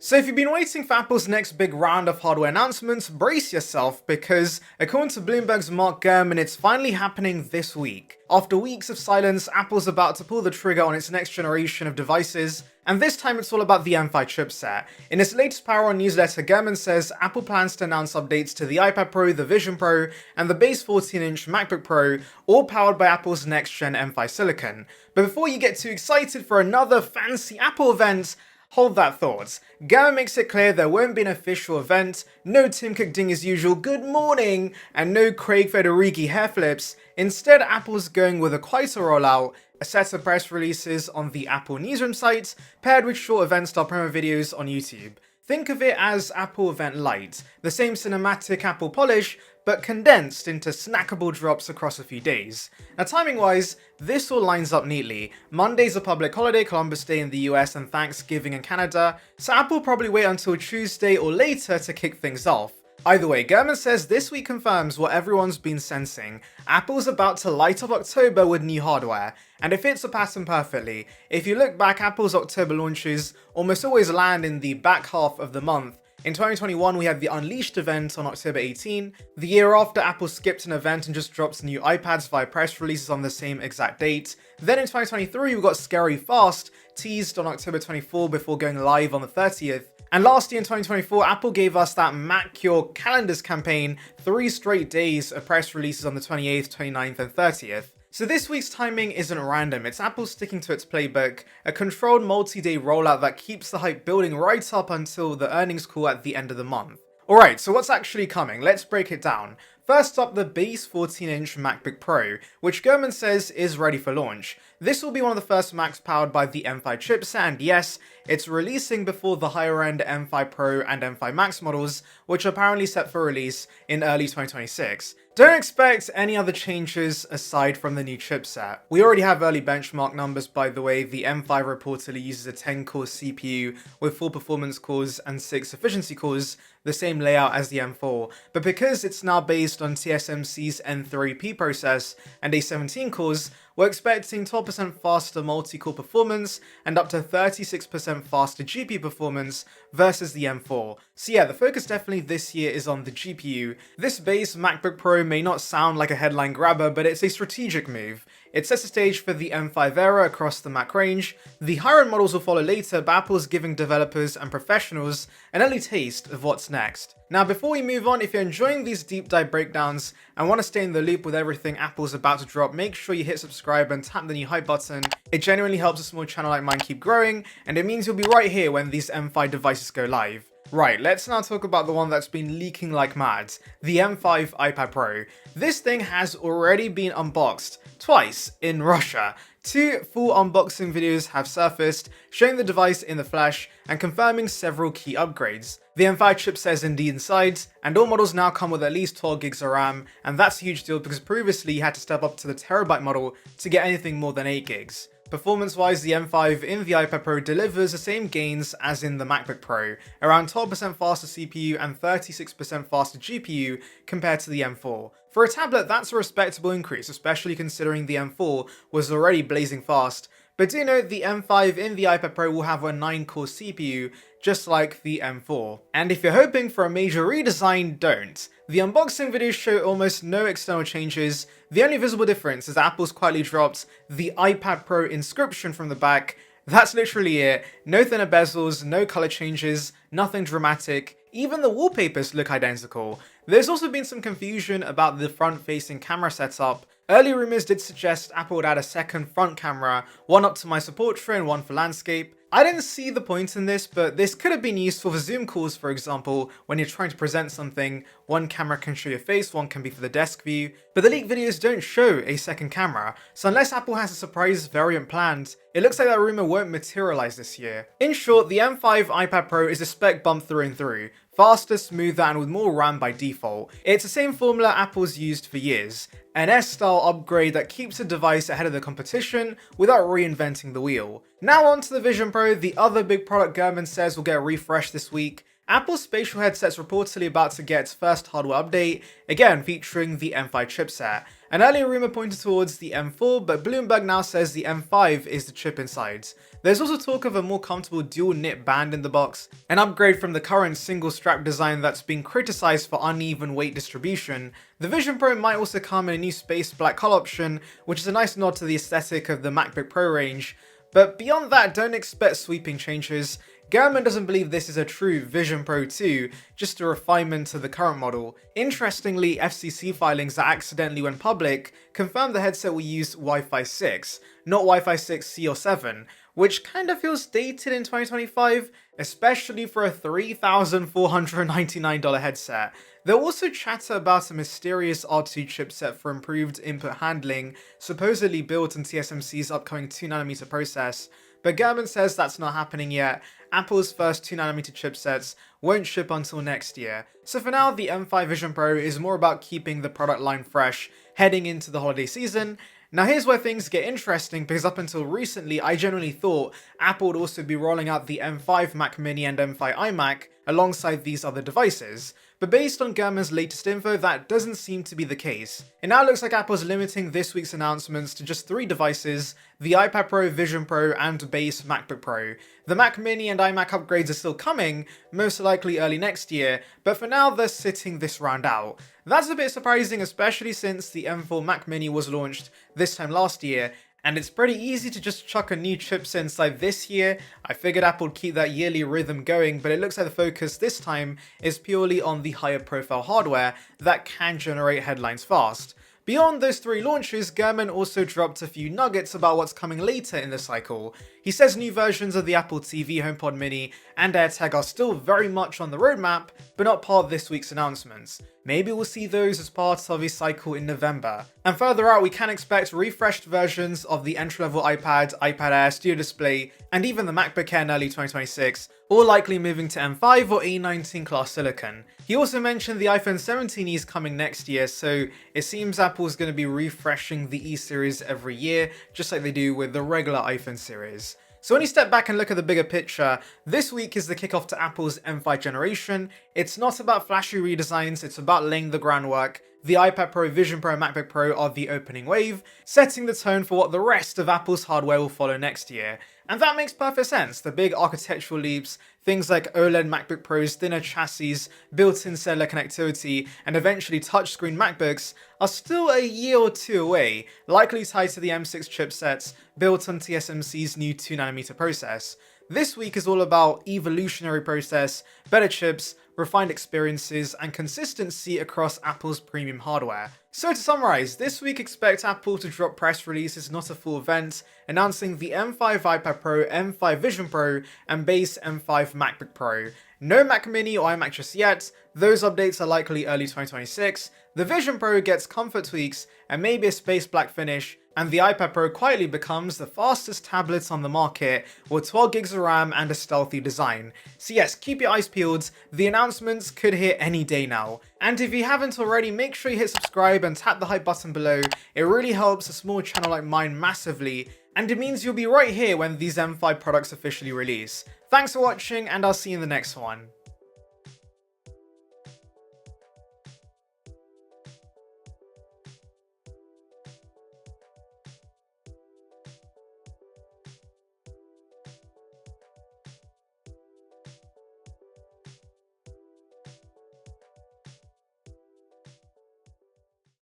So if you've been waiting for Apple's next big round of hardware announcements, brace yourself because, according to Bloomberg's Mark Gurman, it's finally happening this week. After weeks of silence, Apple's about to pull the trigger on its next generation of devices, and this time it's all about the M5 chipset. In its latest Power On newsletter, Gurman says Apple plans to announce updates to the iPad Pro, the Vision Pro, and the base 14-inch MacBook Pro, all powered by Apple's next-gen M5 silicon. But before you get too excited for another fancy Apple event, hold that thought. Gurman makes it clear there won't be an official event, no Tim Cook doing his usual good morning, and no Craig Federighi hair flips. Instead, Apple's going with a quieter rollout, a set of press releases on the Apple Newsroom site, paired with short event-style promo videos on YouTube. Think of it as Apple Event Lite, the same cinematic Apple polish, but condensed into snackable drops across a few days. Now timing-wise, this all lines up neatly. Monday's a public holiday, Columbus Day in the US and Thanksgiving in Canada, so Apple will probably wait until Tuesday or later to kick things off. Either way, Gurman says this week confirms what everyone's been sensing. Apple's about to light up October with new hardware, and it fits the pattern perfectly. If you look back, Apple's October launches almost always land in the back half of the month. In 2021, we had the Unleashed event on October 18. The year after, Apple skipped an event and just dropped new iPads via press releases on the same exact date. Then in 2023, we got Scary Fast, teased on October 24 before going live on the 30th. And last year in 2024, Apple gave us that Mac Your Calendars campaign, 3 straight days of press releases on the 28th, 29th, and 30th. So this week's timing isn't random, it's Apple sticking to its playbook, a controlled multi-day rollout that keeps the hype building right up until the earnings call at the end of the month. Alright, so what's actually coming? Let's break it down. First up, the base 14-inch MacBook Pro, which Gurman says is ready for launch. This will be one of the first Macs powered by the M5 chipset, and yes, it's releasing before the higher-end M5 Pro and M5 Max models, which are apparently set for release in early 2026. Don't expect any other changes aside from the new chipset. We already have early benchmark numbers, by the way. The M5 reportedly uses a 10-core CPU with 4 performance cores and 6 efficiency cores, the same layout as the M4, but because it's now based on TSMC's N3P process and A17 cores, we're expecting 12% faster multi-core performance and up to 36% faster GPU performance versus the M4. So yeah, the focus definitely this year is on the GPU. This base MacBook Pro may not sound like a headline grabber, but it's a strategic move. It sets the stage for the M5 era across the Mac range. The higher-end models will follow later, but Apple's giving developers and professionals an early taste of what's next. Now before we move on, if you're enjoying these deep dive breakdowns and want to stay in the loop with everything Apple's about to drop, make sure you hit subscribe and tap the new hype button. It genuinely helps a small channel like mine keep growing, and it means you'll be right here when these M5 devices go live. Right, let's now talk about the one that's been leaking like mad, the M5 iPad Pro. This thing has already been unboxed twice in Russia. 2 full unboxing videos have surfaced, showing the device in the flesh and confirming several key upgrades. The M5 chipset is indeed inside, and all models now come with at least 12 gigs of RAM, and that's a huge deal because previously you had to step up to the terabyte model to get anything more than 8 gigs. Performance-wise, the M5 in the iPad Pro delivers the same gains as in the MacBook Pro, around 12% faster CPU and 36% faster GPU compared to the M4. For a tablet, that's a respectable increase, especially considering the M4 was already blazing fast. But do note the M5 in the iPad Pro will have a 9-core CPU, just like the M4. And if you're hoping for a major redesign, don't. The unboxing videos show almost no external changes. The only visible difference is Apple's quietly dropped the iPad Pro inscription from the back. That's literally it. No thinner bezels, no color changes, nothing dramatic. Even the wallpapers look identical. There's also been some confusion about the front-facing camera setup. Early rumors did suggest Apple would add a second front camera, one optimized for portrait and one for landscape. I didn't see the point in this, but this could have been useful for Zoom calls, for example, when you're trying to present something. One camera can show your face, one can be for the desk view, but the leaked videos don't show a second camera, so unless Apple has a surprise variant planned, it looks like that rumor won't materialize this year. In short, the M5 iPad Pro is a spec bump through and through. Faster, smoother, and with more RAM by default. It's the same formula Apple's used for years. An S-style upgrade that keeps the device ahead of the competition without reinventing the wheel. Now on to the Vision Pro, the other big product Gurman says will get a refresh this week. Apple's spatial headset's reportedly about to get its first hardware update, again featuring the M5 chipset. An earlier rumor pointed towards the M4, but Bloomberg now says the M5 is the chip inside. There's also talk of a more comfortable dual knit band in the box, an upgrade from the current single strap design that's been criticized for uneven weight distribution. The Vision Pro might also come in a new space black color option, which is a nice nod to the aesthetic of the MacBook Pro range. But beyond that, don't expect sweeping changes. Gurman doesn't believe this is a true Vision Pro 2, just a refinement to the current model. Interestingly, FCC filings that accidentally went public confirmed the headset will use Wi-Fi 6, not Wi-Fi 6C or 7, which kind of feels dated in 2025, especially for a $3,499 headset. There were also chatter about a mysterious R2 chipset for improved input handling, supposedly built in TSMC's upcoming 2nm process, but Gurman says that's not happening yet. Apple's first 2nm chipsets won't ship until next year. So for now, the M5 Vision Pro is more about keeping the product line fresh heading into the holiday season. Now here's where things get interesting, because up until recently I genuinely thought Apple would also be rolling out the M5 Mac Mini and M5 iMac alongside these other devices. But based on Gurman's latest info, that doesn't seem to be the case. It now looks like Apple's limiting this week's announcements to just 3 devices: the iPad Pro, Vision Pro, and base MacBook Pro. The Mac Mini and iMac upgrades are still coming, most likely early next year, but for now they're sitting this round out. That's a bit surprising, especially since the M4 Mac Mini was launched this time last year, and it's pretty easy to just chuck a new chipset inside this year. I figured Apple would keep that yearly rhythm going, but it looks like the focus this time is purely on the higher profile hardware that can generate headlines fast. Beyond those 3 launches, Gurman also dropped a few nuggets about what's coming later in the cycle. He says new versions of the Apple TV, HomePod Mini, and AirTag are still very much on the roadmap, but not part of this week's announcements. Maybe we'll see those as part of a cycle in November. And further out, we can expect refreshed versions of the entry-level iPad, iPad Air, Studio Display, and even the MacBook Air in early 2026, all likely moving to M5 or A19 class silicon. He also mentioned the iPhone 17e is coming next year, so it seems Apple's going to be refreshing the E series every year, just like they do with the regular iPhone series. So when you step back and look at the bigger picture, this week is the kickoff to Apple's M5 generation. It's not about flashy redesigns, it's about laying the groundwork. The iPad Pro, Vision Pro, and MacBook Pro are the opening wave, setting the tone for what the rest of Apple's hardware will follow next year. And that makes perfect sense. The big architectural leaps, things like OLED MacBook Pros, thinner chassis, built-in cellular connectivity, and eventually touchscreen MacBooks are still a year or 2 away, likely tied to the M6 chipsets built on TSMC's new 2nm process. This week is all about evolutionary process, better chips, refined experiences, and consistency across Apple's premium hardware. So to summarize, this week expect Apple to drop press releases, not a full event, announcing the M5 iPad Pro, M5 Vision Pro, and base M5 MacBook Pro. No Mac Mini or iMac just yet, those updates are likely early 2026. The Vision Pro gets comfort tweaks and maybe a space black finish, and the iPad Pro quietly becomes the fastest tablet on the market with 12 gigs of RAM and a stealthy design. So yes, keep your eyes peeled, the announcements could hit any day now. And if you haven't already, make sure you hit subscribe and tap the hype button below. It really helps a small channel like mine massively, and it means you'll be right here when these M5 products officially release. Thanks for watching, and I'll see you in the next one.